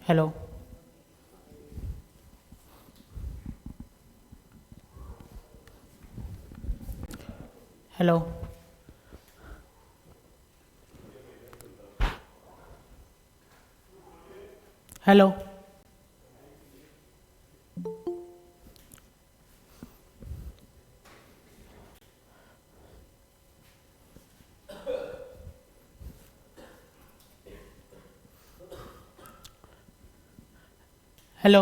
Hello. Hello. Hello. Hello.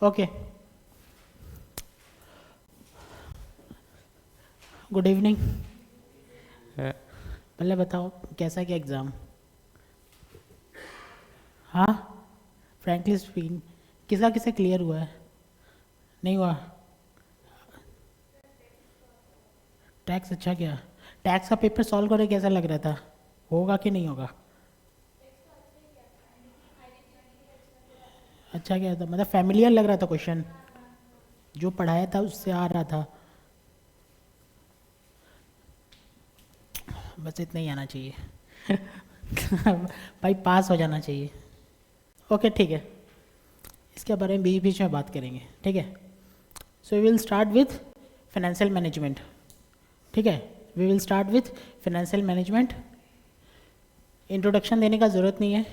Okay. Good evening. पहले बताओ कैसा क्या एग्ज़ाम? हाँ, फ्रैंकली स्पीकिंग किसा किसे क्लियर हुआ है? नहीं हुआ? टैक्स अच्छा क्या? टैक्स का पेपर सॉल्व करे कैसा लग रहा था? होगा कि नहीं होगा? अच्छा क्या था, मतलब फैमिलियर लग रहा था क्वेश्चन? जो पढ़ाया था उससे आ रहा था? बस इतना ही आना चाहिए। भाई पास हो जाना चाहिए। ओके ठीक है, इसके बारे में बीच बीच में बात करेंगे, ठीक है? So we will start with financial management. ठीक है, we will start with financial management. Introduction देने का ज़रूरत नहीं है,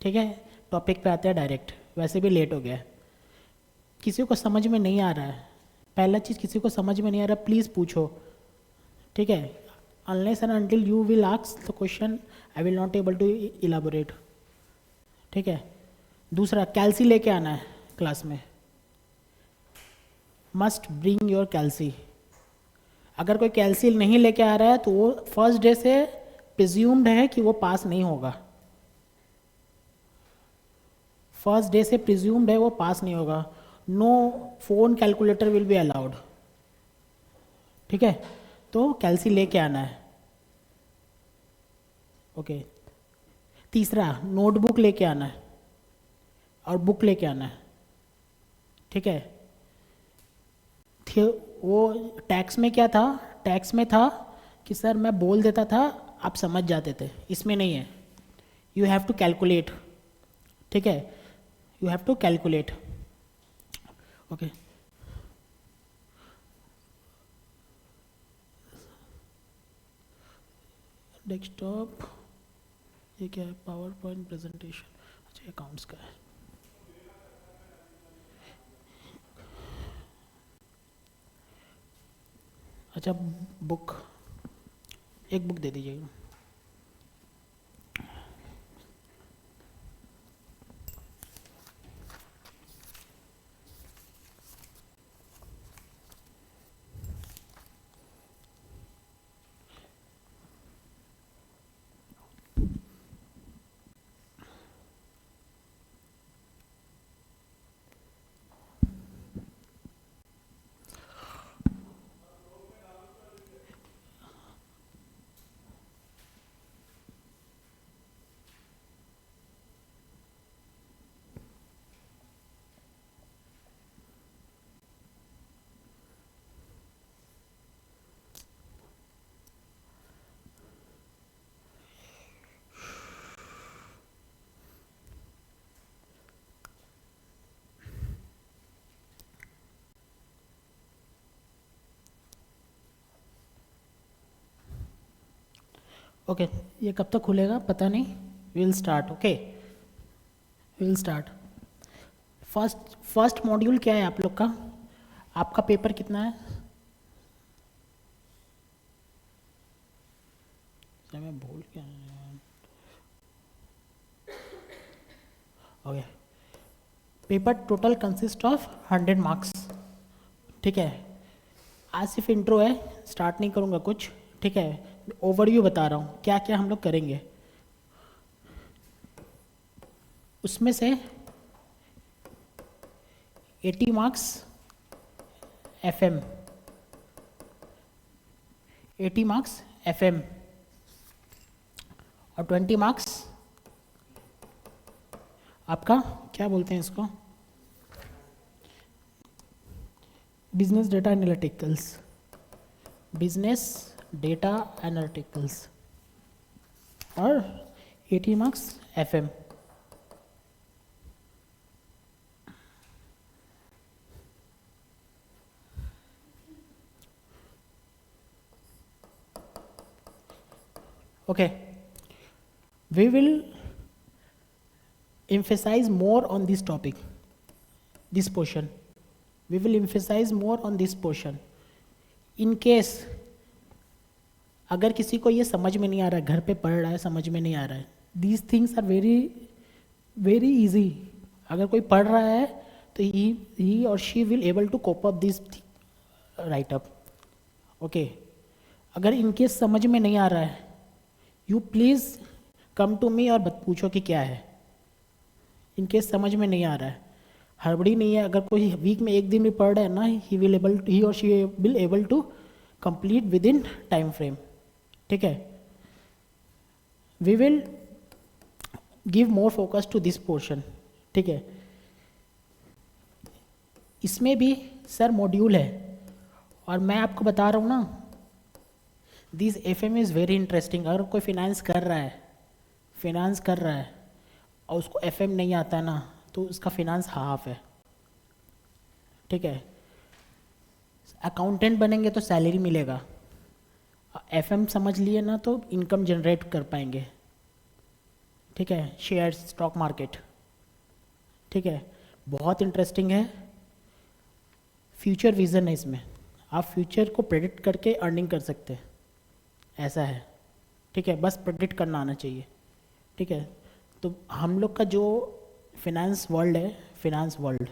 ठीक है? टॉपिक पे आते हैं डायरेक्ट, वैसे भी लेट हो गया है। किसी को समझ में नहीं आ रहा है, पहला चीज़ किसी को समझ में नहीं आ रहा प्लीज़ पूछो, ठीक है? Unless and until you will ask the question I will not able to elaborate, ठीक है? दूसरा, कैल्सी लेके आना है क्लास में। Must bring your calci. अगर कोई कैल्सी नहीं लेके आ रहा है तो वो फर्स्ट डे से प्रिज्यूम्ड है कि वो पास नहीं होगा। फर्स्ट डे से प्रिज्यूम्ड है वो पास नहीं होगा। No phone calculator will be allowed, ठीक है? तो कैल्सी लेके आना है। ओके। तीसरा, नोटबुक लेके आना है और बुक लेके आना है, ठीक है? वो टैक्स में क्या था? टैक्स में था कि सर मैं बोल देता था, आप समझ जाते थे। इसमें नहीं है, यू हैव टू कैलकुलेट, ठीक है? You have to calculate. Okay. Desktop, ये क्या है? Power point presentation. अच्छा, अकाउंट्स का है। अच्छा, बुक, एक बुक दे दीजिएगा। ओके, ये कब तक खुलेगा पता नहीं। Will start, okay, will start. First first module क्या है आप लोग का? आपका पेपर कितना है? सर मैं भूल गया। Okay, paper total consist of 100 marks, ठीक है? आज सिर्फ इंट्रो है, स्टार्ट नहीं करूँगा कुछ, ठीक है? ओवरव्यू बता रहा हूँ क्या क्या हम लोग करेंगे। उसमें से 80 मार्क्स एफएम, 80 मार्क्स एफएम, और 20 मार्क्स आपका क्या बोलते हैं इसको, बिजनेस डेटा एनालिटिकल्स, बिजनेस डेटा एनालिटिकल्स, और 80 marks FM। Okay, we will emphasize more on this topic, this portion. We will emphasize more on this portion. In case अगर किसी को ये समझ में नहीं आ रहा है, घर पे पढ़ रहा है, समझ में नहीं आ रहा है, these things are very very easy. अगर कोई पढ़ रहा है तो he or she will able to cope up this write up. Okay, अगर in case समझ में नहीं आ रहा है, you please come to me और पूछो कि क्या है। इनकेस समझ में नहीं आ रहा है, हड़बड़ी नहीं है, अगर कोई वीक में एक दिन भी पढ़ रहा है ना, ही और she will able to complete within time frame. ठीक है, we will give more focus to this portion. ठीक है, इसमें भी सर मॉड्यूल है, और मैं आपको बता रहा हूँ ना, this FM is very interesting. अगर कोई फिनेंस कर रहा है और उसको FM नहीं आता है ना, तो उसका फिनेंस हाफ है। ठीक है, अकाउंटेंट बनेंगे तो सैलरी मिलेगा, FM समझ लिए ना तो इनकम जनरेट कर पाएंगे। ठीक है, शेयर स्टॉक मार्केट। ठीक है, बहुत इंटरेस्टिंग है, फ्यूचर विजन है इसमें, आप फ्यूचर को प्रेडिक्ट करके अर्निंग कर सकते हैं, ऐसा है। ठीक है, बस प्रेडिक्ट करना आना चाहिए। ठीक है, तो हम लोग का जो फिनेंस वर्ल्ड है, finance world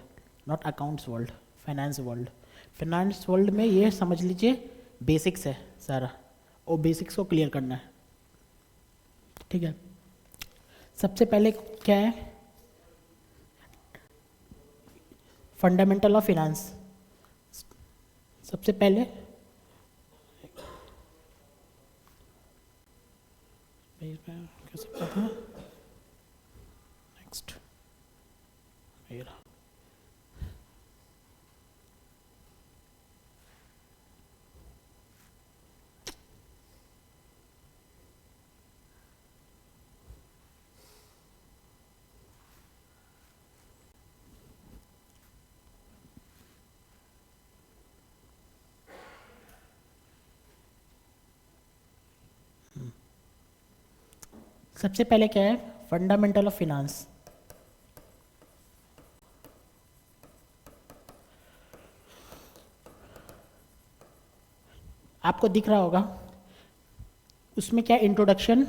not accounts world, finance world में ये समझ लीजिए बेसिक्स है सारा, और बेसिक्स को क्लियर करना है। ठीक है, सबसे पहले क्या है, फंडामेंटल ऑफ फिनेंस। सबसे पहले कैसे पता था, नेक्स्ट मेरा सबसे पहले क्या है, फंडामेंटल ऑफ फिनांस। आपको दिख रहा होगा उसमें क्या, इंट्रोडक्शन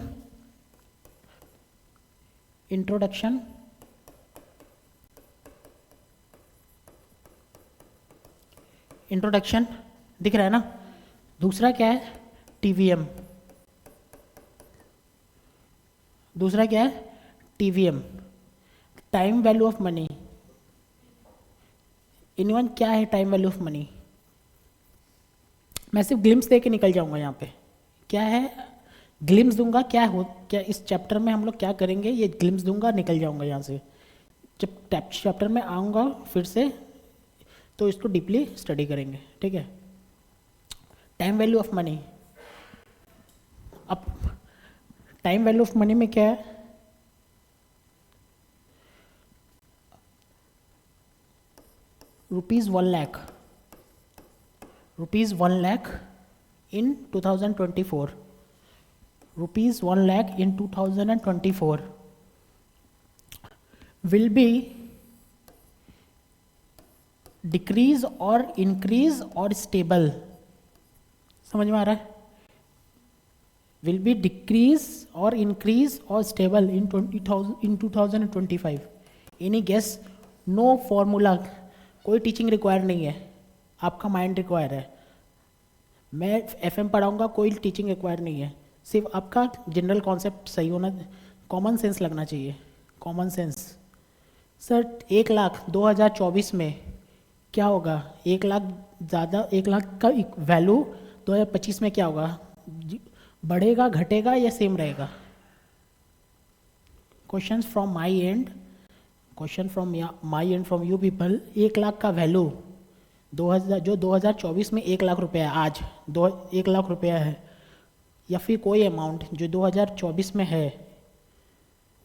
दिख रहा है ना। दूसरा क्या है, TVM। दूसरा क्या है, TVM, time value of money. Anyone, क्या है टाइम वैल्यू ऑफ मनी? मैं सिर्फ ग्लिम्स दे के निकल जाऊंगा यहाँ पे। क्या है, ग्लिम्स दूंगा, क्या इस चैप्टर में हम लोग क्या करेंगे, ये ग्लिम्स दूंगा, निकल जाऊंगा यहाँ से। जब चैप्टर में आऊँगा फिर से तो इसको डीपली स्टडी करेंगे। ठीक है, टाइम वैल्यू ऑफ मनी। अब टाइम वैल्यू ऑफ मनी में क्या है, ₹1,00,000 in 2024, ₹1,00,000 in 2024 will be decrease or increase or stable। समझ में आ रहा है? will be decrease or increase or stable in 2025। any guess? no formula, कोई टीचिंग रिक्वायर नहीं है, आपका माइंड रिक्वायर है। मैं FM पढ़ाऊंगा, कोई टीचिंग रिक्वायर नहीं है, सिर्फ आपका जनरल कॉन्सेप्ट सही होना, कॉमन सेंस लगना चाहिए। Common sense. सर 1,00,000 2024 में क्या होगा, 1,00,000 ज़्यादा, 1,00,000 का वैल्यू 2025 में क्या होगा, बढ़ेगा, घटेगा या सेम रहेगा? Questions from my and, question from my and from you people, 1 lakh का वैल्यू 2000 जो 2024 में 1 लाख रुपया है, आज 1 लाख रुपया है, या फिर कोई अमाउंट जो 2024 में है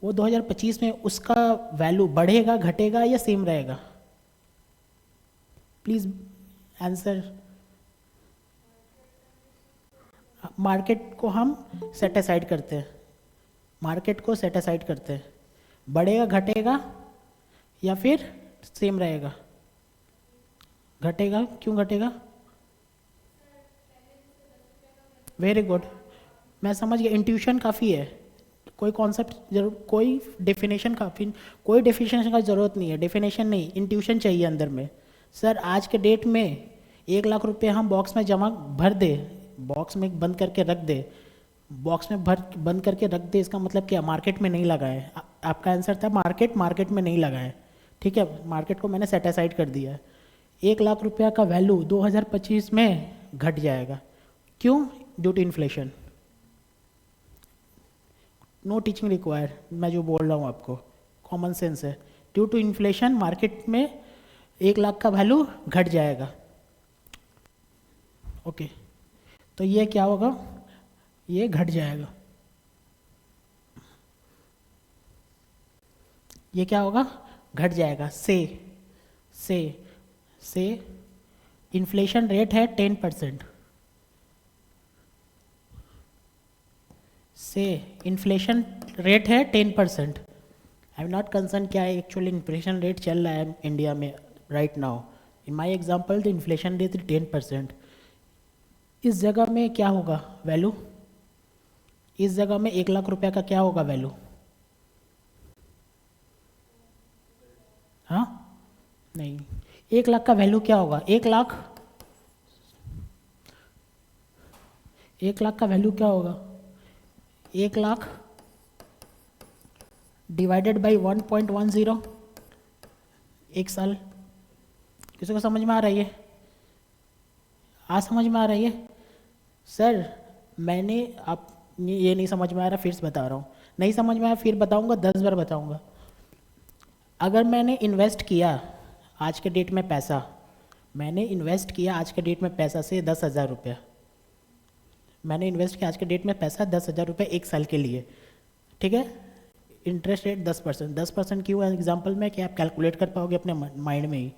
वो 2025 में उसका वैल्यू बढ़ेगा, घटेगा या सेम रहेगा? Please answer. मार्केट को हम सेट असाइड करते हैं, मार्केट को सेट असाइड करते हैं, बढ़ेगा, घटेगा या फिर सेम रहेगा? घटेगा। क्यों घटेगा? वेरी गुड, मैं समझ गया। इंट्यूशन काफ़ी है, कोई कॉन्सेप्ट जरूर, कोई डेफिनेशन काफ़ी, कोई डेफिनेशन का ज़रूरत नहीं है, डेफिनेशन नहीं, इंट्यूशन चाहिए अंदर में। सर आज के डेट में 1 लाख रुपये हम बॉक्स में जमा भर दे, बॉक्स में बंद करके रख दे, बॉक्स में बंद करके रख दे, इसका मतलब क्या? मार्केट में नहीं लगाए। आपका आंसर था मार्केट में नहीं लगाए। ठीक है, मार्केट को मैंने सेट असाइड कर दिया है। 1 लाख रुपया का वैल्यू 2025 में घट जाएगा। क्यों? Due to inflation. No teaching required, मैं जो बोल रहा हूँ आपको कॉमन सेंस है। ड्यू टू इन्फ्लेशन मार्केट में 1 लाख का वैल्यू घट जाएगा। ओके, तो ये क्या होगा? ये घट जाएगा। ये क्या होगा? घट जाएगा। से इन्फ्लेशन रेट है 10%, से इन्फ्लेशन रेट है 10%। आई एम नॉट कंसर्न क्या एक्चुअली इन्फ्लेशन रेट चल रहा है इंडिया में right now. In my example the inflation rate 10%। इस जगह में क्या होगा वैल्यू? इस जगह में 1 लाख रुपया का क्या होगा वैल्यू? हाँ नहीं, 1 लाख का वैल्यू क्या होगा? 1 लाख, 1 लाख का वैल्यू क्या होगा? 1 लाख डिवाइडेड बाई 1.10, 1 साल। किसी को समझ में आ रही है? आज समझ में आ रही है? सर मैंने, आप ये नहीं समझ में आ रहा, फिर से बता रहा हूँ, नहीं समझ में आया फिर बताऊँगा, 10 बार बताऊँगा। अगर मैंने इन्वेस्ट किया आज के डेट में पैसा, मैंने इन्वेस्ट किया आज के डेट में पैसा से 10,000 रुपया, मैंने इन्वेस्ट किया आज के डेट में पैसा 10,000 रुपये 1 साल के लिए। ठीक है, इंटरेस्ट रेट 10%। 10% क्यों है एग्जाम्पल में कि आप कैलकुलेट कर पाओगे अपने माइंड में ही।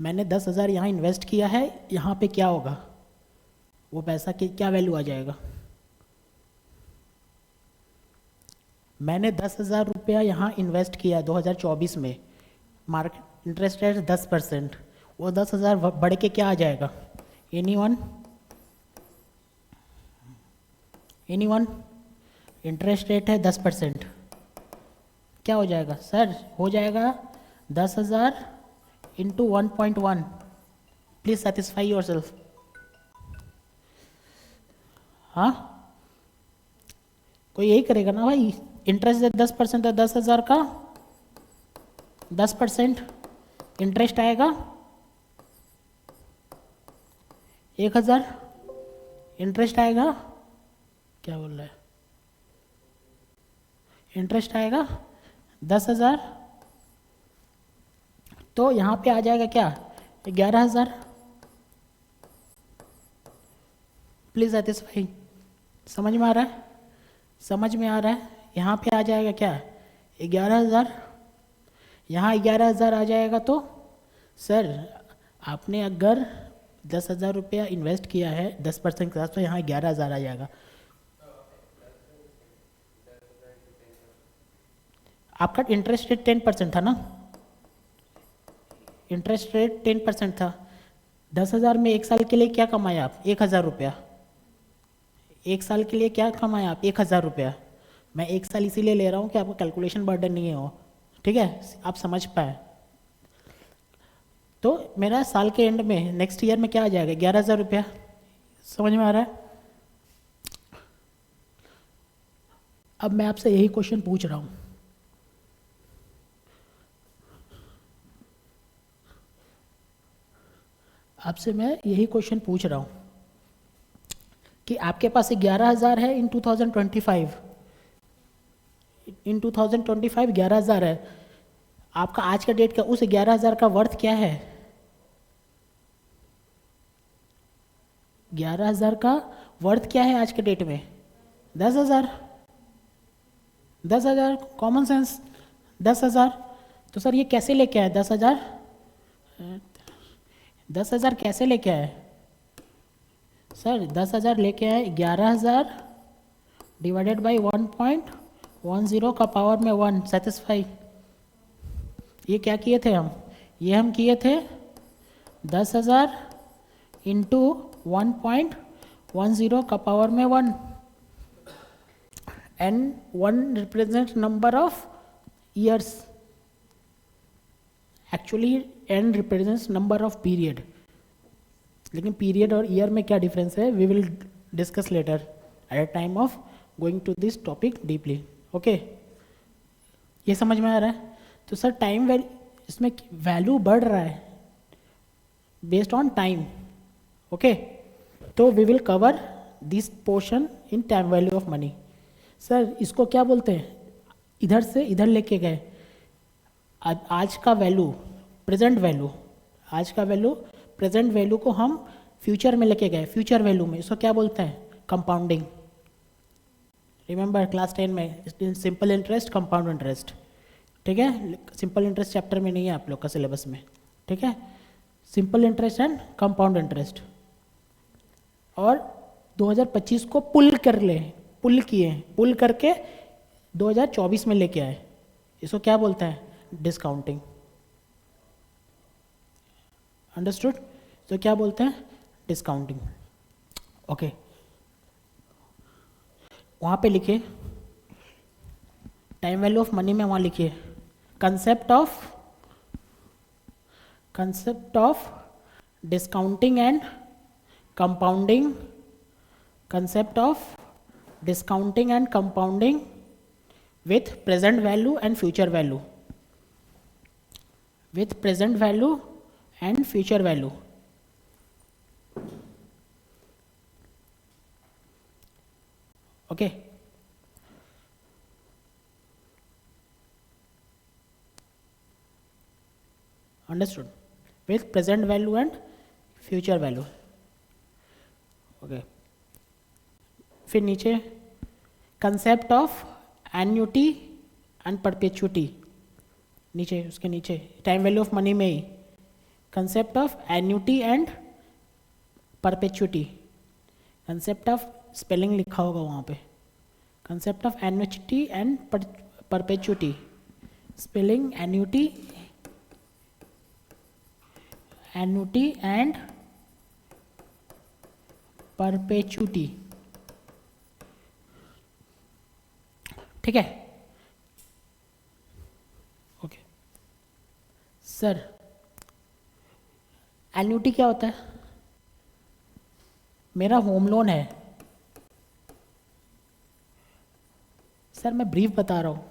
मैंने 10,000 यहाँ इन्वेस्ट किया है, यहाँ पे क्या होगा? वो पैसा की क्या वैल्यू आ जाएगा? मैंने 10,000 रुपया यहाँ इन्वेस्ट किया 2024 में, मार्केट इंटरेस्ट रेट 10%, वो 10,000 बढ़ के क्या आ जाएगा? एनीवन? इंटरेस्ट रेट है 10%, क्या हो जाएगा? सर हो जाएगा 10,000 into 1.1। Please satisfy your self. हाँ, कोई यही करेगा ना भाई? इंटरेस्ट रेट 10% है, 10,000 का 10% इंटरेस्ट आएगा 1,000 इंटरेस्ट आएगा। क्या बोल रहा है? इंटरेस्ट आएगा 10,000, तो यहाँ पे आ जाएगा क्या? 11,000। Please satisfy. समझ में आ रहा है? समझ में आ रहा है? यहाँ पे आ जाएगा क्या? 11,000। यहाँ 11,000 आ जाएगा। तो सर आपने अगर 10,000 रुपया इन्वेस्ट किया है 10% के साथ, तो यहाँ 11,000 आ जाएगा। आपका इंटरेस्ट रेट 10% था ना? इंटरेस्ट रेट 10% था। 10,000 में 1 साल के लिए क्या कमाया आप? 1,000 रुपया। 1 साल के लिए क्या कमाया आप? 1,000 रुपया। मैं 1 साल इसीलिए ले रहा हूँ कि आपको कैलकुलेशन बर्डन नहीं हो, ठीक है, आप समझ पाए। तो मेरा साल के एंड में नेक्स्ट ईयर में क्या आ जाएगा? 11,000 रुपया। समझ में आ रहा है? अब मैं आपसे यही क्वेश्चन पूछ रहा हूँ, आपसे मैं यही क्वेश्चन पूछ रहा हूँ कि आपके पास 11,000 है इन 2025, 11,000 है। आपका आज का डेट का उस 11,000 का वर्थ क्या है? 11,000 का वर्थ क्या है आज के डेट में? 10,000। 10,000 कॉमन सेंस। 10,000। तो सर ये कैसे लेके आए 10,000? 10,000 कैसे लेके आए सर? 10,000 लेके आए 11,000 डिवाइडेड बाई 1.10 का पावर में 1 सेटिस्फाई। ये क्या किए थे हम? ये हम किए थे 10,000 इंटू 1.10 का पावर में 1 and 1 represent number of years. Actually n represents number of period, लेकिन पीरियड और ईयर में क्या डिफरेंस है we will discuss later at time of going to this topic deeply. Okay, ये समझ में आ रहा है? तो सर टाइम वैल्यू, इसमें वैल्यू बढ़ रहा है बेस्ड ऑन टाइम। ओके, तो we will cover this portion in time value of money. Sir इसको क्या बोलते हैं? इधर से इधर लेके गए, आज का वैल्यू प्रेजेंट वैल्यू, आज का वैल्यू प्रेजेंट वैल्यू को हम फ्यूचर में लेके गए, फ्यूचर वैल्यू में। इसको क्या बोलते हैं? कंपाउंडिंग। रिमेंबर क्लास 10 में सिंपल इंटरेस्ट, कंपाउंड इंटरेस्ट। ठीक है, सिंपल इंटरेस्ट चैप्टर में नहीं है आप लोग का सिलेबस में। ठीक है, simple interest and compound interest. और 2025 को पुल कर ले, पुल किए, पुल करके 2024 में लेके आए, इसको क्या बोलते हैं? डिस्काउंटिंग। अंडरस्टूड? तो क्या बोलते हैं? डिस्काउंटिंग। ओके, वहाँ पे लिखिए टाइम वैल्यू ऑफ मनी में, वहाँ लिखिए concept of discounting and compounding, concept of discounting and compounding with present value and future value, with present value and future value. Okay, understood? With present value and future value. Okay, फिर नीचे concept of annuity and perpetuity, नीचे उसके नीचे time value of money में ही concept of annuity and perpetuity, concept of spelling लिखा होगा वहाँ पे, concept of annuity and perpetuity, spelling annuity, annuity and perpetuity. ठीक है, ओके सर। एन्यूटी क्या होता है? मेरा होम लोन है सर, मैं ब्रीफ बता रहा हूँ,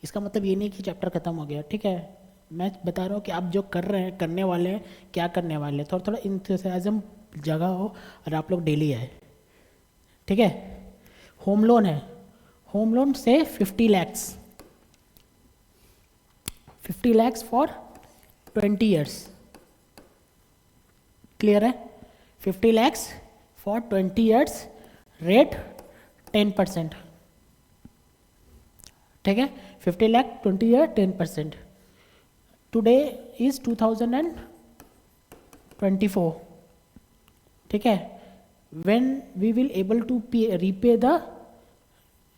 इसका मतलब ये नहीं कि चैप्टर खत्म हो गया। ठीक है, मैं बता रहा हूँ कि आप जो कर रहे हैं, करने वाले हैं, क्या करने वाले हैं, थोड़ा थोड़ा इंथुसियाज्म जगह हो और आप लोग डेली आए। ठीक है, होम लोन है, होम लोन से 50 lakhs, 50 lakhs for 20 years। Clear है? 50 lakhs फॉर 20 years, रेट 10%। ठीक है, 50 lakh 20 year 10%। Today is 2024। ठीक है, when we will able to repay the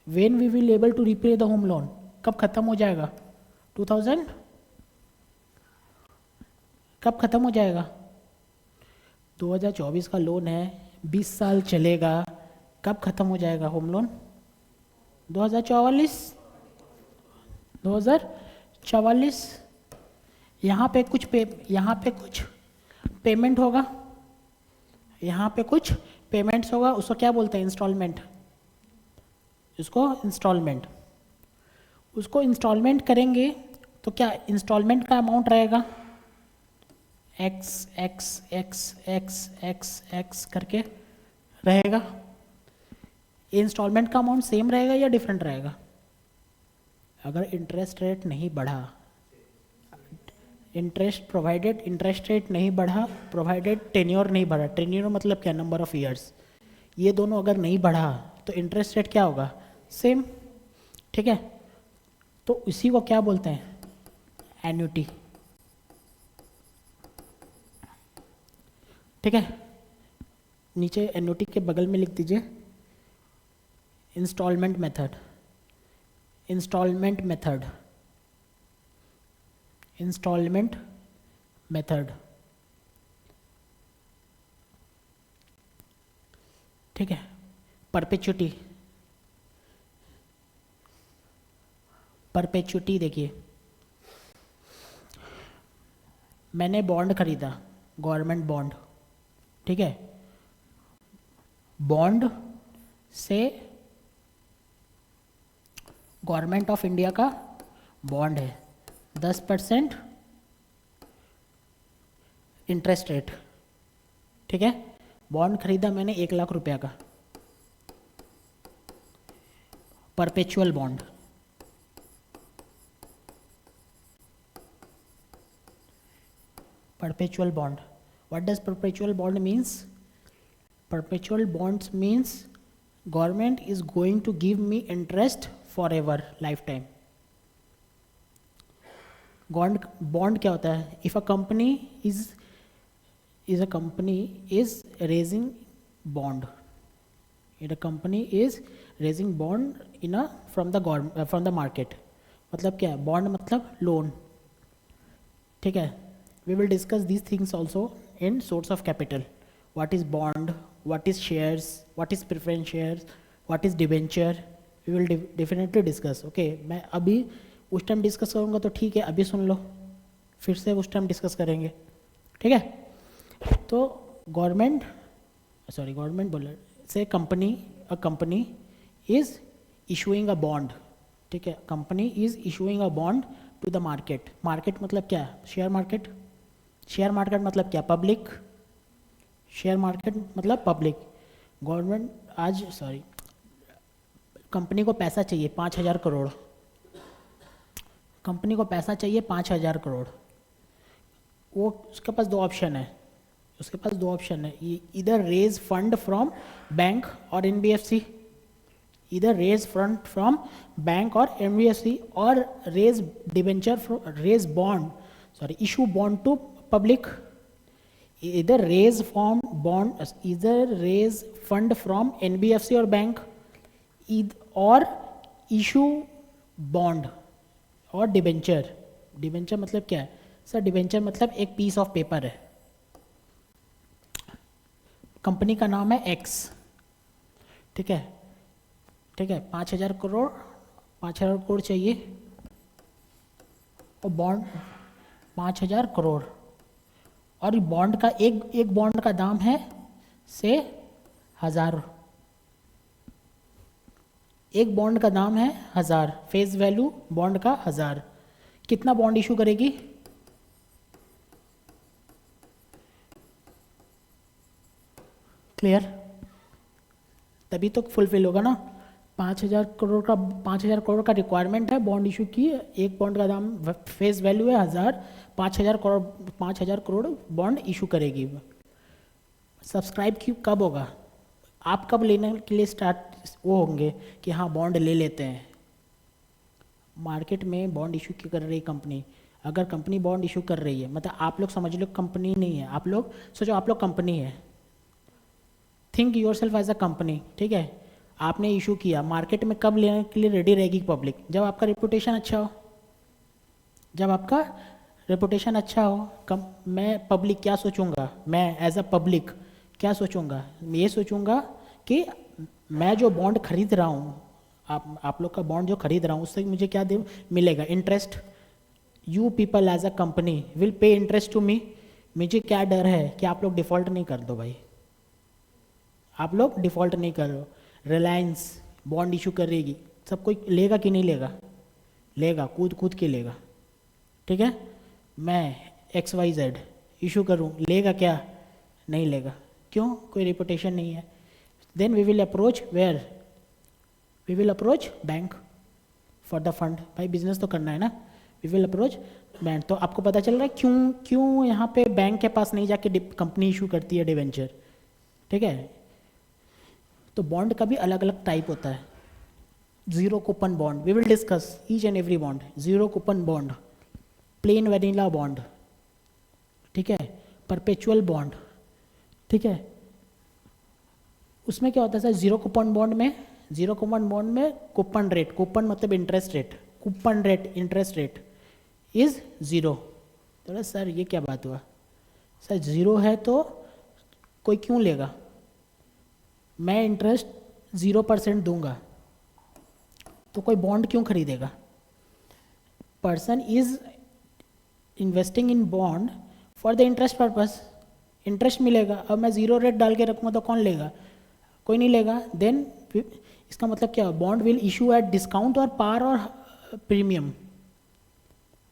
when we will able to repay the home loan, कब खत्म हो जाएगा? 2000 कब खत्म हो जाएगा? 2024 का लोन है, 20 साल चलेगा, कब खत्म हो जाएगा होम लोन? 2044। 2044। यहाँ पे कुछ पेमेंट होगा, यहाँ पे कुछ पेमेंट्स होगा, उसको क्या बोलते हैं? इंस्टॉलमेंट। उसको इंस्टॉलमेंट, उसको इंस्टॉलमेंट करेंगे तो क्या इंस्टॉलमेंट का अमाउंट रहेगा? X x x x x x करके रहेगा। इंस्टॉलमेंट का अमाउंट सेम रहेगा या डिफरेंट रहेगा? अगर इंटरेस्ट रेट नहीं बढ़ा, इंटरेस्ट प्रोवाइडेड, इंटरेस्ट रेट नहीं बढ़ा, प्रोवाइडेड टेन्योर नहीं बढ़ा। टेन्योर मतलब क्या, नंबर ऑफ ईयर्स। ये दोनों अगर नहीं बढ़ा तो इंटरेस्ट रेट क्या होगा, सेम। ठीक है, तो इसी को क्या बोलते हैं, एन्युटी। ठीक है, नीचे एन्युटी के बगल में लिख दीजिए installment method. Installment method, installment method. ठीक है, परपेचुटी। परपेचुटी देखिए, मैंने बॉन्ड खरीदा, गवर्नमेंट बॉन्ड। ठीक है, बॉन्ड से गवर्नमेंट ऑफ इंडिया का बॉन्ड है, 10% इंटरेस्ट रेट। ठीक है, बॉन्ड खरीदा मैंने 1 लाख रुपया का, perpetual bond. perpetual bond, what does perpetual bond means? Perpetual bonds means government is going to give me interest forever, lifetime. Bond क्या होता है, if a company is a company is raising bond, if a company is raising bond in a from the government from the market, मतलब क्या है, bond मतलब loan। ठीक है, we will discuss these things also in source of capital, what is bond, what is shares, what is preference shares, what is debenture, we will definitely discuss। okay, मैं अभी उस time discuss करूँगा तो ठीक है, अभी सुन लो, फिर से उस टाइम डिस्कस करेंगे। ठीक है, तो गवर्नमेंट बोले से company, a company is issuing a bond. ठीक है, company is issuing a bond to the market. Market मतलब क्या, शेयर मार्केट। शेयर मार्केट मतलब क्या, पब्लिक। शेयर मार्केट मतलब पब्लिक। गवर्नमेंट कंपनी को पैसा चाहिए 5,000 करोड़, कंपनी को पैसा चाहिए 5,000 करोड़। वो उसके पास दो ऑप्शन है, इधर रेज फंड फ्रॉम बैंक और एनबीएफसी, इधर रेज फंड फ्रॉम बैंक और एनबीएफसी, और raise debenture, raise bond, issue bond to public, either raise fund from NBFC or bank, or issue bond और डिबेंचर। डिबेंचर मतलब क्या है सर, डिबेंचर मतलब एक पीस ऑफ पेपर है, कंपनी का नाम है एक्स। ठीक है, 5,000 करोड़ चाहिए, और बॉन्ड 5,000 करोड़, और बॉन्ड का एक बॉन्ड का दाम है से 1,000, एक बॉन्ड का दाम है 1,000, फेस वैल्यू बॉन्ड का 1,000। कितना बॉन्ड इशू करेगी, क्लियर, तभी तो फुलफिल होगा ना। 5,000 करोड़ का रिक्वायरमेंट है बॉन्ड इशू की, एक बॉन्ड का दाम फेस वैल्यू है 1,000, 5,000 करोड़ बॉन्ड इशू करेगी। सब्सक्राइब कब होगा, आप कब लेने के लिए स्टार्ट वो होंगे कि हाँ बॉन्ड ले लेते हैं। मार्केट में बॉन्ड इशू क्यों कर रही कंपनी, अगर कंपनी बॉन्ड इशू कर रही है मतलब आप लोग समझ लो कंपनी नहीं है, आप लोग सोचो आप लोग कंपनी है, think yourself as a company. ठीक है, आपने इशू किया, मार्केट में कब लेने के लिए रेडी रहेगी पब्लिक, जब आपका रेपुटेशन अच्छा हो, जब आपका रेपुटेशन अच्छा हो। मैं पब्लिक क्या सोचूंगा, मैं एज अ पब्लिक क्या सोचूंगा, ये सोचूंगा कि मैं जो बॉन्ड खरीद रहा हूँ, आप लोग का बॉन्ड जो खरीद रहा हूँ उससे मुझे क्या मिलेगा, interest. You people as a company will pay interest to me. मुझे क्या डर है कि आप लोग डिफ़ॉल्ट नहीं कर दो भाई, आप लोग डिफ़ॉल्ट नहीं कर रहे हो। रिलायंस बॉन्ड इशू करेगी, सब कोई लेगा कि नहीं लेगा, लेगा, कूद के लेगा। ठीक है, मैं XYZ इशू करूं, लेगा क्या, नहीं लेगा, क्यों, कोई रेपुटेशन नहीं है। Then we will approach where, we will approach bank for the fund, भाई बिजनेस तो करना है ना, वी विल अप्रोच बैंड। तो आपको पता चल रहा है क्यों क्यों यहाँ पे बैंक के पास नहीं जाके कंपनी इशू करती है डिवेंचर। ठीक है, तो बॉन्ड का भी अलग अलग टाइप होता है। Zero coupon bond, we will discuss each and every bond. Zero coupon bond, plain vanilla bond, ठीक है, परपेचुअल बॉन्ड, ठीक है। उसमें क्या होता है सर, जीरो कूपन बॉन्ड में, जीरो कूपन बॉन्ड में कूपन रेट, कूपन मतलब interest rate, coupon rate interest rate is zero. तो सर ये क्या बात हुआ, सर जीरो है तो कोई क्यों लेगा, मैं इंटरेस्ट 0% दूंगा तो कोई बॉन्ड क्यों खरीदेगा। Person is investing in bond for the interest purpose, interest मिलेगा। अब मैं जीरो रेट डाल के रखूँगा तो कौन लेगा, कोई नहीं लेगा। देन इसका मतलब क्या, bond will issue at discount और पार और premium.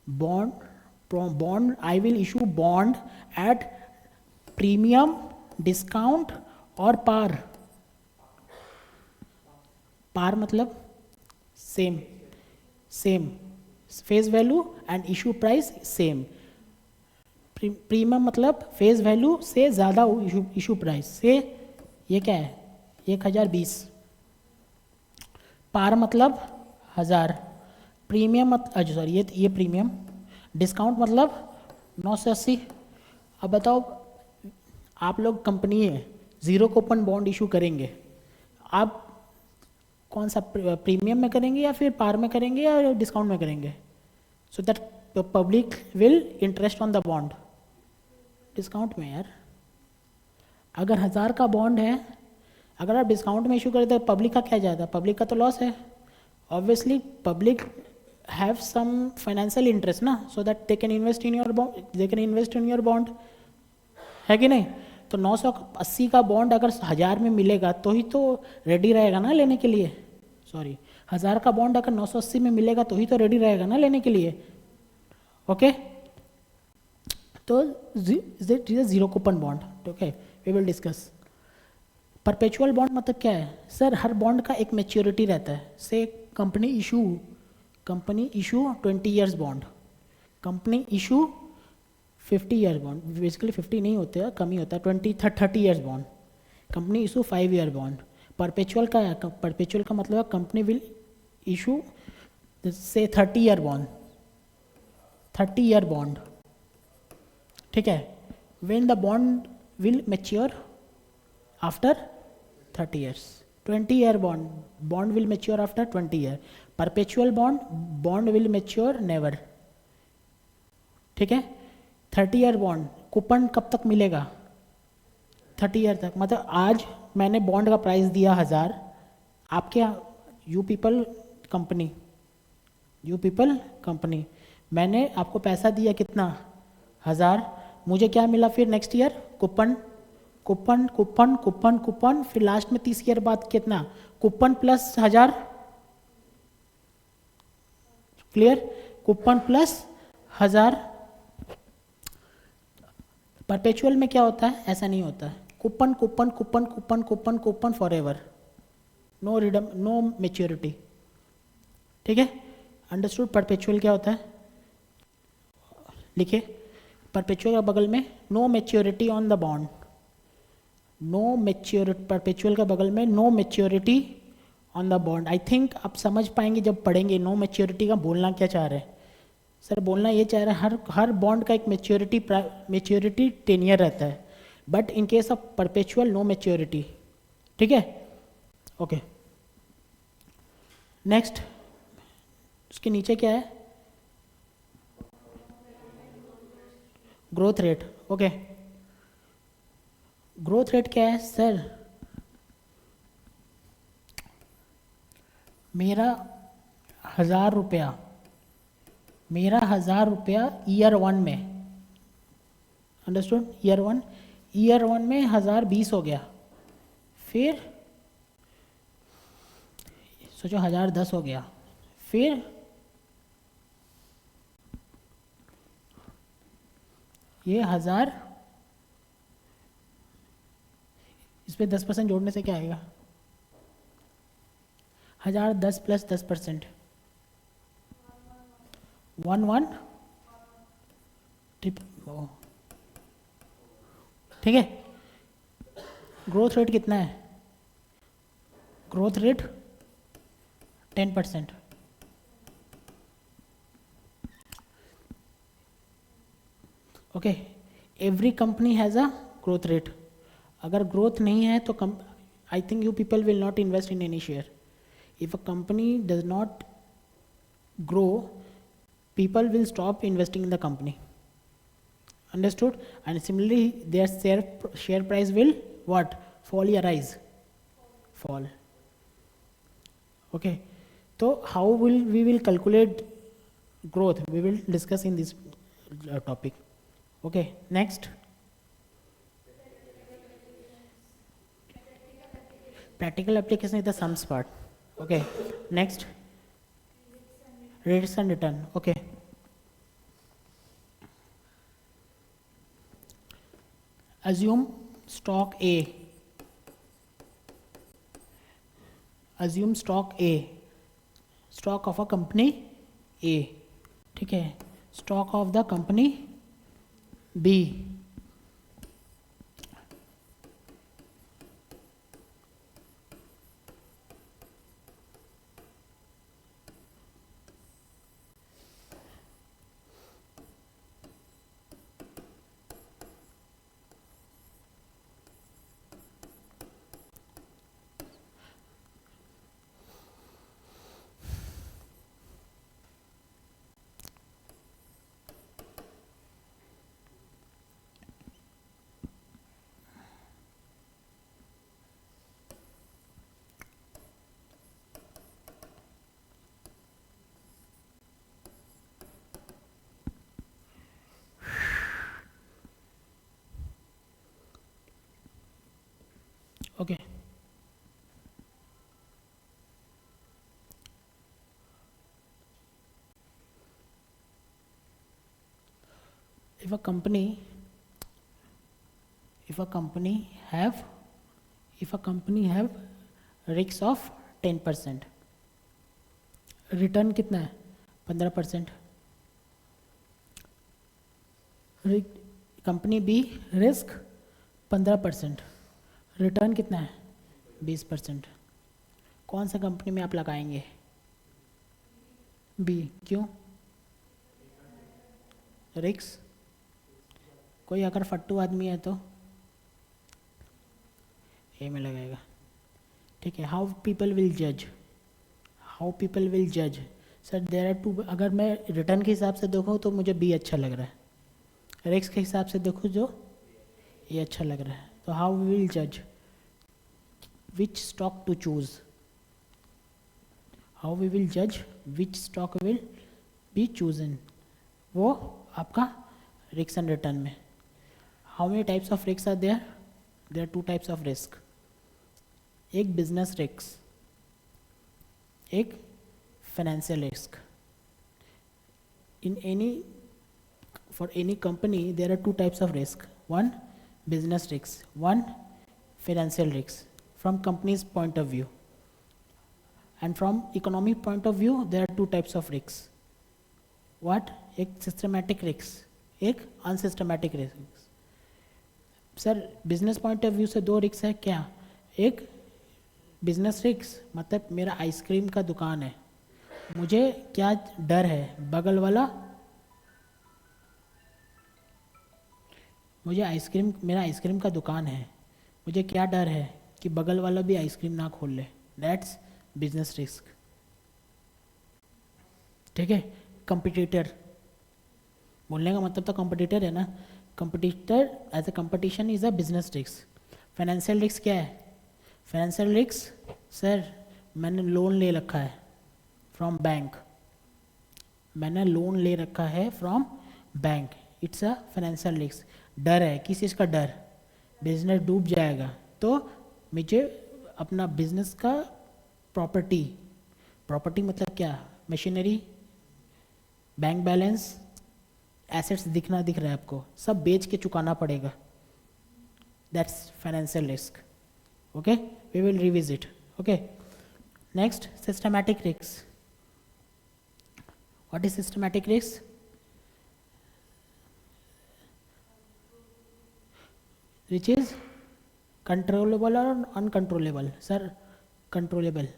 Bond I will issue bond at premium, discount और पार। पार मतलब same, same face value and issue price same. Premium मतलब फेस वैल्यू से ज़्यादा इशू प्राइस से, ये क्या है 1020। पार मतलब 1000। प्रीमियम मतलब सॉरी ये प्रीमियम। डिस्काउंट मतलब 980। अब बताओ आप लोग कंपनी है, जीरो कूपन बॉन्ड इशू करेंगे, आप कौन सा प्रीमियम में करेंगे या फिर पार में करेंगे या डिस्काउंट में करेंगे। So that public will interest on the bond, discount में यार। अगर 1000 का बॉन्ड है, अगर आप डिस्काउंट में इशू करें तो पब्लिक का क्या जाता है, पब्लिक का तो लॉस है। Obviously public have some financial interest ना, so that they can invest in your bond, they can invest in your bond, है कि नहीं। तो 980 का बॉन्ड अगर 1000 में मिलेगा तो ही तो रेडी रहेगा ना लेने के लिए। सॉरी, 1000 का बॉन्ड अगर 980 में मिलेगा तो ही तो रेडी रहेगा ना लेने के लिए। ओके, तो zero coupon bond, okay we will discuss. Perpetual bond मतलब क्या है सर, हर बॉन्ड का एक मैच्योरिटी रहता है। से company issue 20 years bond, company issue 50 year bond, basically 50 नहीं होते हैं, कम ही होता है, 30 years bond. Company issue 5 year bond. Perpetual का है, परपेचुअल का मतलब कंपनी विल इशू से 30 ईयर बॉन्ड, 30 ईयर बॉन्ड, ठीक है। When the bond will mature after 30 years. 20 year bond will mature after 20 year. Perpetual bond will mature never, ठीक है। 30 year bond, coupon कब तक मिलेगा, 30 ईयर तक। मतलब आज मैंने बॉन्ड का प्राइस दिया 1000, आपके यू पीपल कंपनी, मैंने आपको पैसा दिया कितना 1000, मुझे क्या मिला फिर next year, coupon coupon coupon coupon coupon, फिर लास्ट में 30 ईयर बाद कितना, coupon plus 1000, clear, coupon plus 1000। Perpetual में क्या होता है, ऐसा नहीं होता है, coupon coupon coupon coupon coupon coupon forever, no redeem, no maturity, ठीक है। अंडरस्टूड। परपेचुअल क्या होता है, लिखिए, परपेचुअल का बगल में no maturity on the bond, no maturity, perpetual का बगल में no maturity on the bond. I think आप समझ पाएंगे जब पढ़ेंगे नो मेच्योरिटी का बोलना क्या चाह रहे हैं। सर बोलना ये चाह रहा है हर बॉन्ड का एक मेच्योरिटी टेनियर रहता है, but in case of perpetual no maturity, ठीक है। ओके, नेक्स्ट, उसके नीचे क्या है, growth rate. Okay, growth rate क्या है सर, मेरा 1000 रुपया ईयर 1 में, अंडरस्टूड, ईयर वन में 1020 हो गया, फिर सोचो 1010 हो गया, फिर ये 1000, इस पर 10% जोड़ने से क्या आएगा, 1010 प्लस 10%, 11, ठीक है, ग्रोथ रेट कितना है? Growth rate 10%। Okay, every company has a growth rate. अगर ग्रोथ नहीं है तो I think you people will not invest in any share. If a company does not grow, people will stop investing in the company. Understood? And similarly, their share price will what? Fall or rise? Fall. Okay. So how we will calculate growth? We will discuss in this topic. Okay. Next. Practical application is the sums part. Okay. Next. Rates and return. Okay. Assume stock A. Assume stock A. Stock of a company A. ठीक है. Stock of the company B. Okay. If a company have risks of 10%, return कितना है? 15%। Company be risk 15%, return कितना है? 20%। कौन सा company में आप लगाएंगे? बी। क्यों? रिस्क। कोई अगर फट्टू आदमी है तो ए में लगाएगा। ठीक है। हाउ पीपल विल जज? Sir there are two. अगर मैं रिटर्न के हिसाब से देखूँ तो मुझे बी अच्छा लग रहा है, रिस्क के हिसाब से देखूँ जो ये अच्छा लग रहा है। तो हाउ वी विल जज विच stock to choose? How we will जज विच स्टॉक विल बी चूजन? वो आपका रिस्क एंड रिटर्न में। How many types of risk are there? There are 2 types of risk. एक बिजनेस रिस्क, एक financial risk. For any company there are 2 types of risk, one business risk, one financial risk from company's point of view, and from economic point of view there are 2 types of risks. What? एक systematic risk, एक unsystematic risk. Sir business point of view से 2 risk है क्या? एक business risk मतलब मेरा ice cream का दुकान है, मुझे क्या डर है? बगल वाला मेरा आइसक्रीम का दुकान है, मुझे क्या डर है कि बगल वाला भी आइसक्रीम ना खोल ले। That's business risk. ठीक है। कंपटीटर, बोलने का मतलब तो कंपटीटर है ना। Competitor as a competition is a business risk. Financial risk क्या है? फाइनेंशियल रिस्क, सर मैंने लोन ले रखा है from bank, it's a financial risk. डर है, किस चीज़ का डर? बिजनेस डूब जाएगा तो मुझे अपना बिजनेस का प्रॉपर्टी मतलब क्या? मशीनरी, बैंक बैलेंस, एसेट्स दिख रहा है आपको, सब बेच के चुकाना पड़ेगा। That's financial risk. Okay, we will revisit. Okay, next systematic risk. What is systematic risk? Which is controllable और uncontrollable. Sir controllable.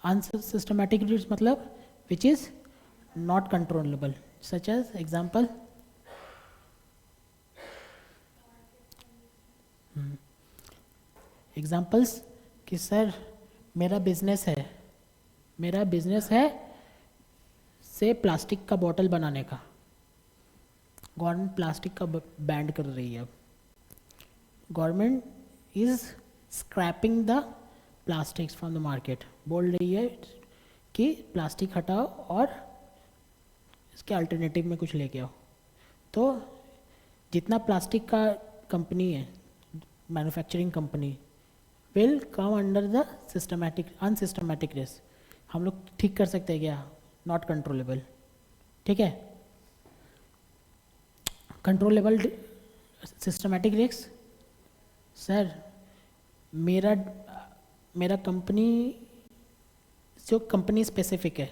Unsystematic risk मतलब which is not controllable. Such as example. Examples कि sir मेरा business है से plastic का bottle बनाने का. Government plastic का बैंड कर रही है. Government is scrapping the plastics from the market. बोल रही है कि प्लास्टिक हटाओ और इसके अल्टरनेटिव में कुछ लेके आओ. तो जितना प्लास्टिक का कंपनी है, manufacturing company, will come under the unsystematic risk. हम लोग ठीक कर सकते हैं क्या? Not controllable. ठीक है. Controllable systematic risk. सर मेरा कंपनी जो कंपनी स्पेसिफिक है,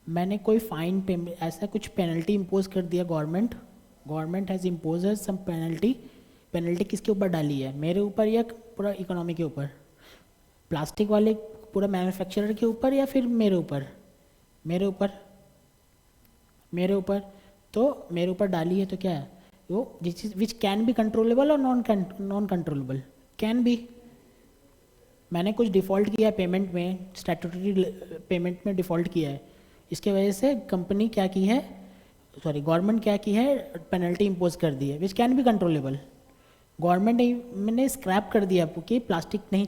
मैंने कोई फाइन पेमेंट ऐसा कुछ पेनल्टी इम्पोज कर दिया. Government has impose some penalty किसके ऊपर डाली है? मेरे ऊपर या पूरा इकोनॉमी के ऊपर? प्लास्टिक वाले पूरा मैन्युफैक्चरर के ऊपर या फिर मेरे ऊपर? मेरे ऊपर. तो मेरे ऊपर डाली है तो क्या है वो? विच कैन बी कंट्रोलेबल और नॉन कंट्रोलेबल. Can be. मैंने कुछ डिफ़ॉल्ट किया है पेमेंट में, स्टैट्यूटरी पेमेंट में डिफ़ॉल्ट किया है. इसके वजह से गवर्नमेंट क्या की है, पेनल्टी इम्पोज कर दी है. Which can be controllable. Government ने स्क्रैप कर दिया कि प्लास्टिक नहीं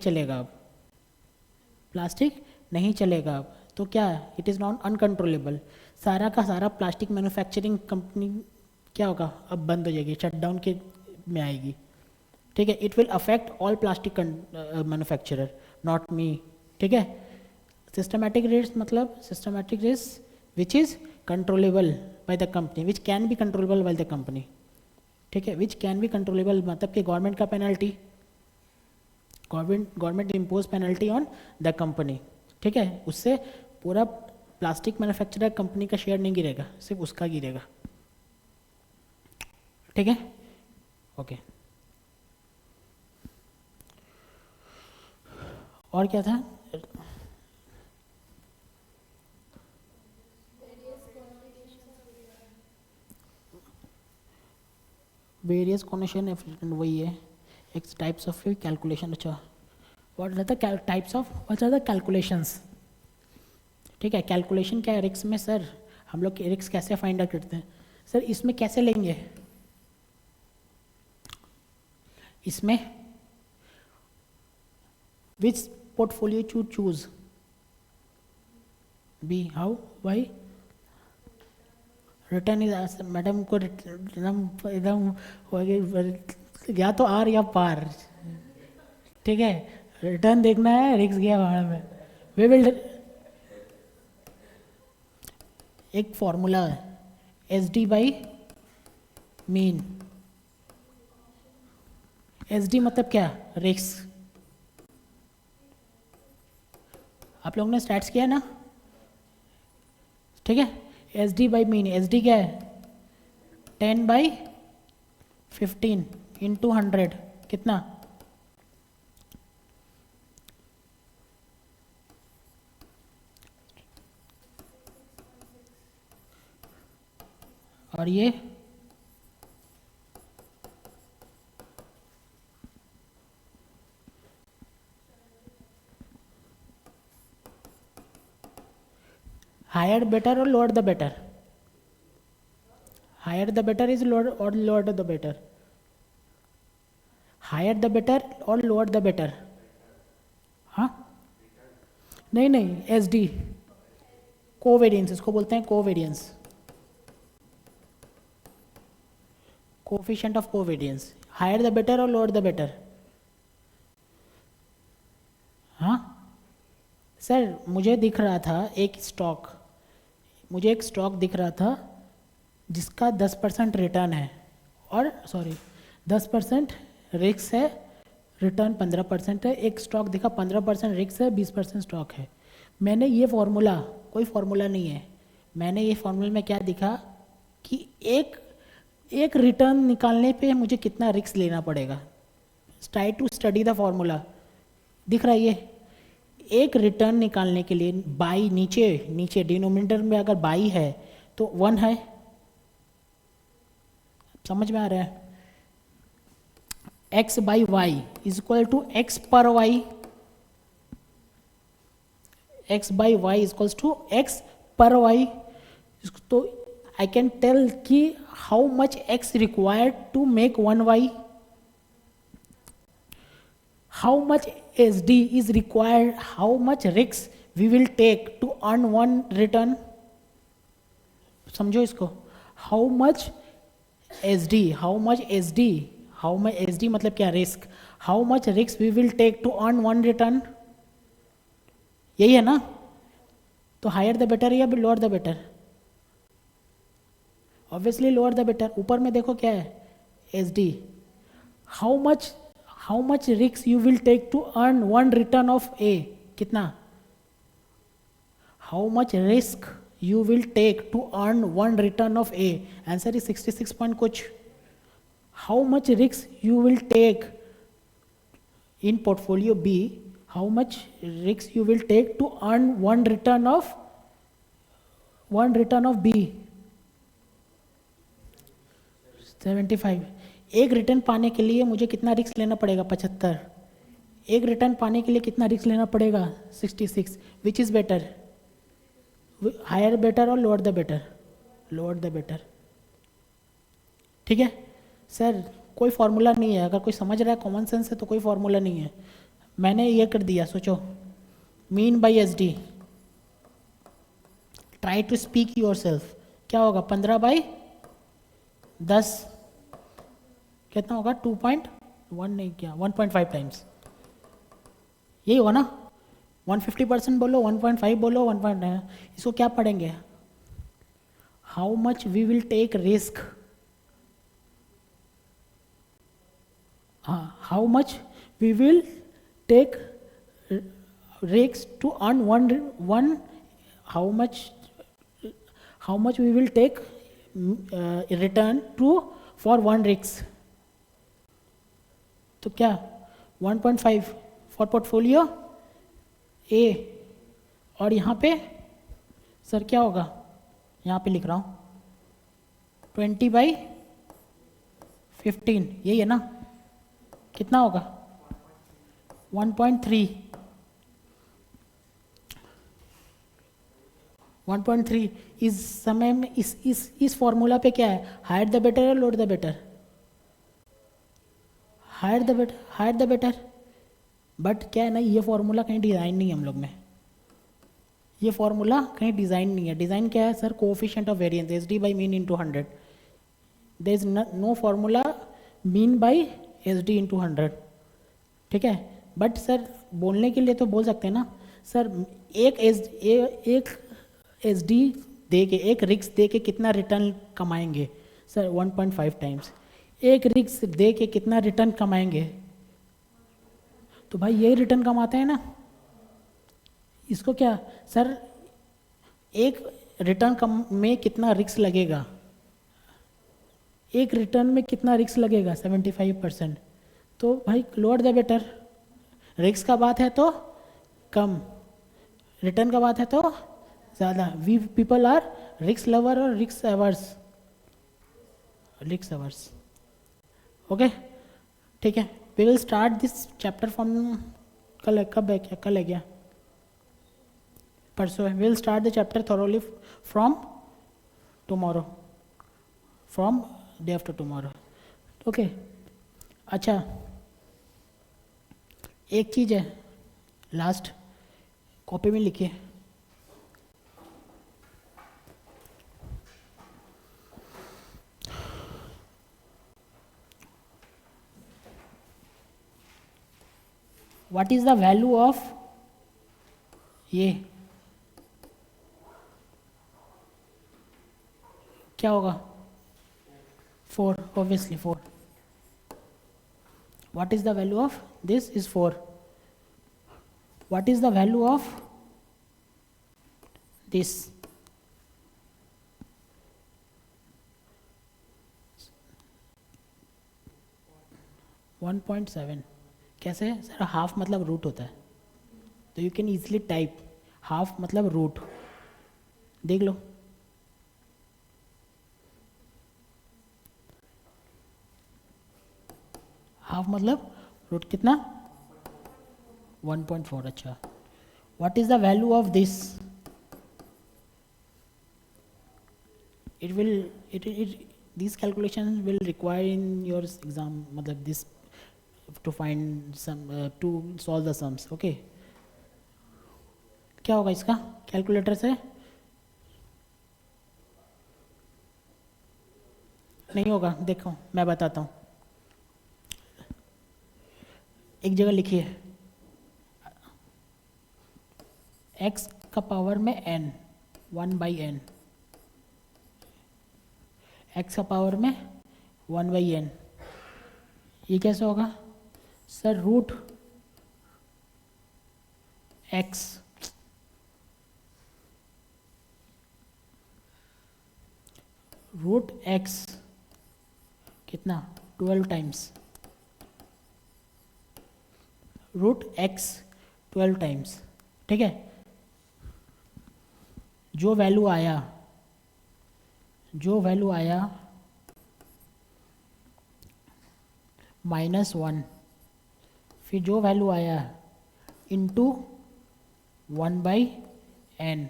चलेगा अब. तो क्या इट इज़ नॉट अनकंट्रोलेबल. सारा का सारा प्लास्टिक मैन्युफैक्चरिंग कंपनी क्या होगा? अब बंद हो जाएगी, शटडाउन के में आएगी. ठीक है. It will affect all plastic manufacturer, not me. ठीक है. सिस्टमैटिक रिस्क मतलब systematic risk which is controllable by the company, which can be controllable by the company. ठीक है. विच कैन बी कंट्रोलेबल मतलब कि गवर्नमेंट का penalty, government impose penalty on the company. ठीक है. उससे पूरा प्लास्टिक मैन्युफैक्चरर कंपनी का शेयर नहीं गिरेगा, सिर्फ उसका गिरेगा. ठीक है. ओके. और क्या था? वेरियस कॉन्डिशन एफिशिएंट वही है. एक टाइप्स ऑफ कैलकुलेशन. अच्छा, व्हाट आर द कैलकुलेशंस. ठीक है. कैलकुलेशन क्या है रिक्स में? सर हम लोग रिक्स कैसे फाइंड आउट करते हैं? सर इसमें कैसे लेंगे? इसमें which portfolio choose. B how Y. Return is madam को एकदम या तो आर या पार. ठीक है. रिटर्न देखना है, रिक्स गया भाड़ में. वे विल. एक फॉर्मूला है SD बाई मीन. SD मतलब क्या? रिक्स. आप लोगों ने स्टार्ट किया ना? ठीक है. SD by mean. SD क्या है? 10/15 इंटू 100 कितना? और ये हायर बेटर और lower the better. Higher the better is lower और lower the better. Higher the better और लोअर द बेटर. हाँ नहीं SD कोवेरियंस इसको बोलते हैं. Covariance, coefficient of covariance. Higher the better और लोअर द बेटर. हाँ सर मुझे दिख रहा था एक स्टॉक दिख रहा था जिसका 10% रिटर्न है और 10% रिस्क है, रिटर्न 15% है. एक स्टॉक दिखा 15% रिस्क है, 20% स्टॉक है. मैंने ये फार्मूला, कोई फार्मूला नहीं है, मैंने ये फार्मूला में क्या दिखा कि एक एक रिटर्न निकालने पे मुझे कितना रिस्क लेना पड़ेगा? Try to study the formula. दिख रहा है ये? एक रिटर्न निकालने के लिए बाई नीचे नीचे डिनोमिनेटर में अगर बाई है तो 1 है। समझ में आ रहा है? x by Y is equal to X पर Y, x by Y is equals to X पर वाई। तो आई कैन टेल कि how much x required to make 1y, how much SD is required, how much risks we will take to earn one return। समझो इसको। how much SD, how much SD, how much SD मतलब क्या? Risk. how much risks we will take to earn one return, यही है ना? तो higher the better या lower the better? Obviously lower the better. ऊपर में देखो क्या है? SD। How much risk you will take to earn one return of A, कितना? How much risk you will take to earn one return of A, answer is 66 point कुछ। How much risk you will take in portfolio B, how much risk you will take to earn one return of B, 75। एक return पाने के लिए मुझे कितना risk लेना पड़ेगा? 75। एक रिटर्न पाने के लिए कितना रिस्क लेना पड़ेगा? 66। Which is better? Higher better और lower the better? Lower the better. ठीक है सर, कोई फॉर्मूला नहीं है। अगर कोई समझ रहा है कॉमन सेंस है तो कोई फॉर्मूला नहीं है। मैंने ये कर दिया, सोचो। Mean by SD, try to speak yourself. क्या होगा? 15/10 कितना होगा? 2.1 नहीं, क्या 1.5 टाइम्स, यही होगा ना? 150% बोलो, 1.5 बोलो, 1.9। इसको क्या पढ़ेंगे? How much we will take risk, हाँ, how much we will take risk to earn one, how much we will take return to for one risk. तो क्या 1.5 फॉर पोर्टफोलियो ए, और यहाँ पे सर क्या होगा? यहाँ पे लिख रहा हूँ 20/15, यही है ना? कितना होगा? 1.3। 1.3 इस समय में इस फॉर्मूला पे क्या है? हायर द बेटर या lower the better? Higher the better. But क्या है ना, ये फॉर्मूला कहीं डिज़ाइन नहीं है हम लोग में। ये फॉर्मूला कहीं डिज़ाइन नहीं है। डिज़ाइन क्या है sir? Coefficient of variance SD by mean into 100। There is no formula mean by SD into 100। ठीक है, बट सर बोलने के लिए तो बोल सकते हैं ना सर, एक SD दे के, एक रिस्क दे के कितना रिटर्न कमाएंगे? Sir 1.5 times. एक रिस्क दे के कितना रिटर्न कमाएंगे? तो भाई यही रिटर्न कमाते हैं ना। इसको क्या सर, एक रिटर्न में कितना रिस्क लगेगा? एक रिटर्न में कितना रिस्क लगेगा? 75%। तो भाई लोअर द बेटर। रिस्क का बात है तो कम, रिटर्न का बात है तो ज़्यादा। We people are risk lover और रिस्क एवर्स। ओके, ठीक है। We will start this chapter from कल, कब है? क्या कल है क्या? परसों है। We will start the chapter thoroughly from tomorrow, from day after tomorrow. Okay, अच्छा एक चीज़ है लास्ट, कॉपी में लिखिए। What is the value of ये? क्या होगा? 4, obviously 4। What is the value of this? Is 4। What is the value of this? 1.7 कैसे सर? हाफ मतलब रूट होता है, तो you can easily type half मतलब रूट, देख लो। हाफ मतलब रूट कितना? 1.4। अच्छा, what is the value of this? it will it these calculations will require in your exam, मतलब this to find some to solve the sums, okay? क्या होगा इसका calculator से? नहीं होगा, देखो मैं बताता हूँ। एक जगह लिखिए x का पावर में n, 1/n, x का पावर में 1/n, ये कैसे होगा sir? Root x, root x कितना? 12 टाइम्स रूट x 12 टाइम्स, ठीक है? जो वैल्यू आया -1, फिर जो वैल्यू आया इंटू 1/n,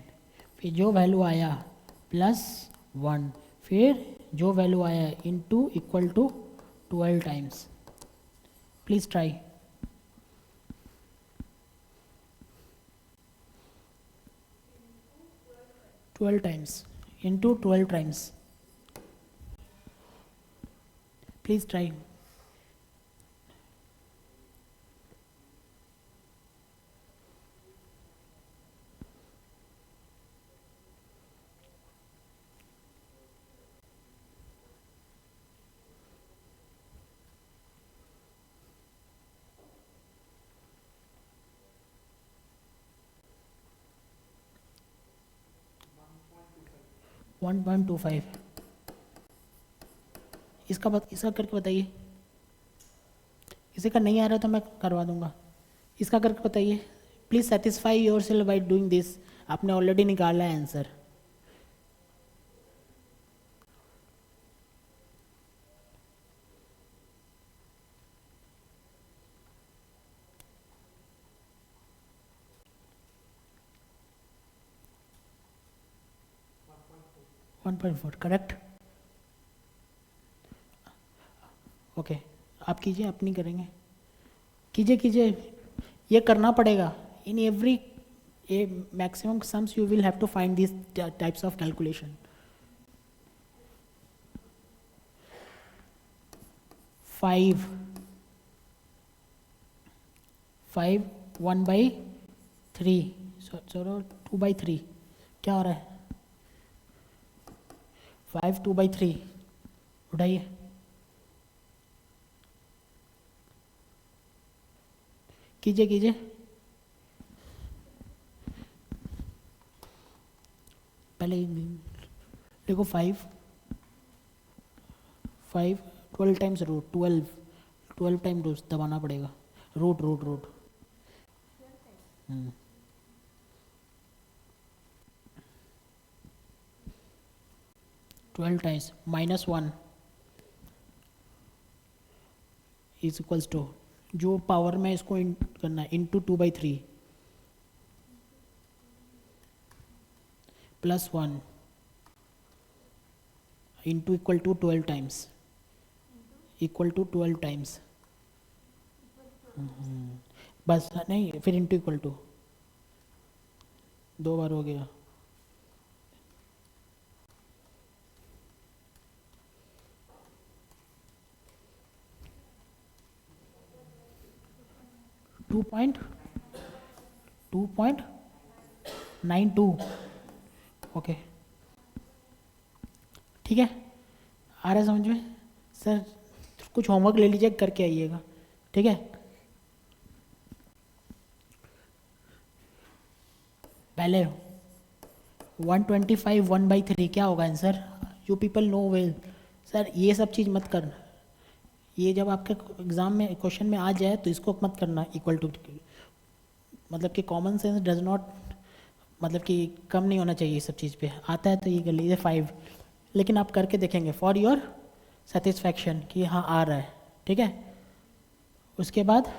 फिर जो वैल्यू आया +1, फिर जो वैल्यू आया into equal to 12 times. Please try. 12 times into 12 times, please try. 1.25। इसका करके बताइए। इसी का नहीं आ रहा तो मैं करवा दूंगा। इसका करके बताइए। Please satisfy your self by doing this. आपने ऑलरेडी निकाला है आंसर। $1.4 करेक्ट। ओके, आप कीजिए, आप नहीं करेंगे? कीजिए, ये करना पड़ेगा। In every maximum sums you will have to find this types of calculation. 5 1/3, चलो 2/3 क्या हो रहा है? 5 2/3 उठाइए। कीजिए पहले देखो। 5 12 टाइम्स रूट 12 टाइम रूट दबाना पड़ेगा। Root 12 times -1 is equals to, जो पावर में इसको करना है, into 2/3 +1 into equal to 12 times, equal to 12 times. बस नहीं, फिर इंटू इक्वल टू 2 बार हो गया। Two point 92। ओके, ठीक है, आ रहा है समझ में? सर कुछ होमवर्क ले लीजिए, करके आइएगा, ठीक है? पहले 125 1/3 क्या होगा answer? You people know well. Sir ये सब चीज़ मत कर, ये जब आपके एग्ज़ाम में क्वेश्चन में आ जाए तो इसको मत करना इक्वल टू, मतलब कि कॉमन सेंस डज नॉट, मतलब कि कम नहीं होना चाहिए सब चीज़ पे। आता है तो ये कर लीजिए 5, लेकिन आप करके देखेंगे फॉर योर सेटिस्फैक्शन कि हाँ आ रहा है, ठीक है। उसके बाद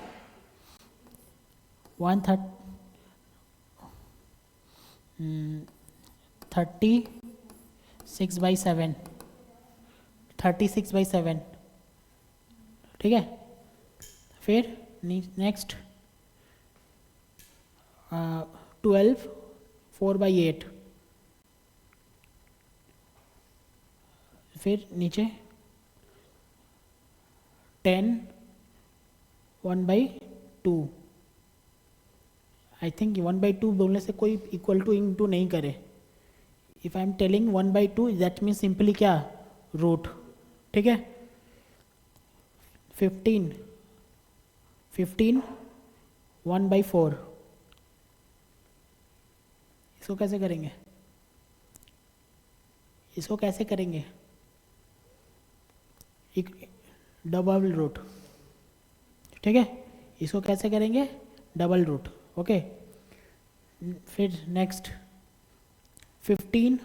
36/7, 36/7, ठीक है। फिर नेक्स्ट 12 4/8, फिर नीचे 10 1/2। आई थिंक 1/2 बोलने से कोई इक्वल टू इंटू नहीं करे। If I am telling 1/2 that means simply क्या, रूट, ठीक है। 15 1/4, इसको कैसे करेंगे, इसको कैसे करेंगे, एक डबल रूट, ठीक है। इसको कैसे करेंगे, डबल रूट, ओके। फिर next 15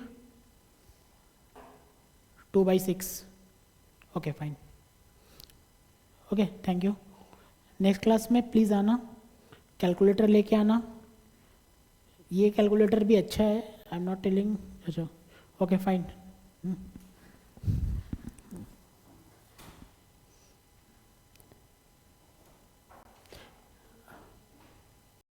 2/6, okay fine, okay thank you. Next class में प्लीज़ आना, कैलकुलेटर लेके आना। ये कैलकुलेटर भी अच्छा है, आई एम नॉट टेलिंग, अच्छा ओके फाइन।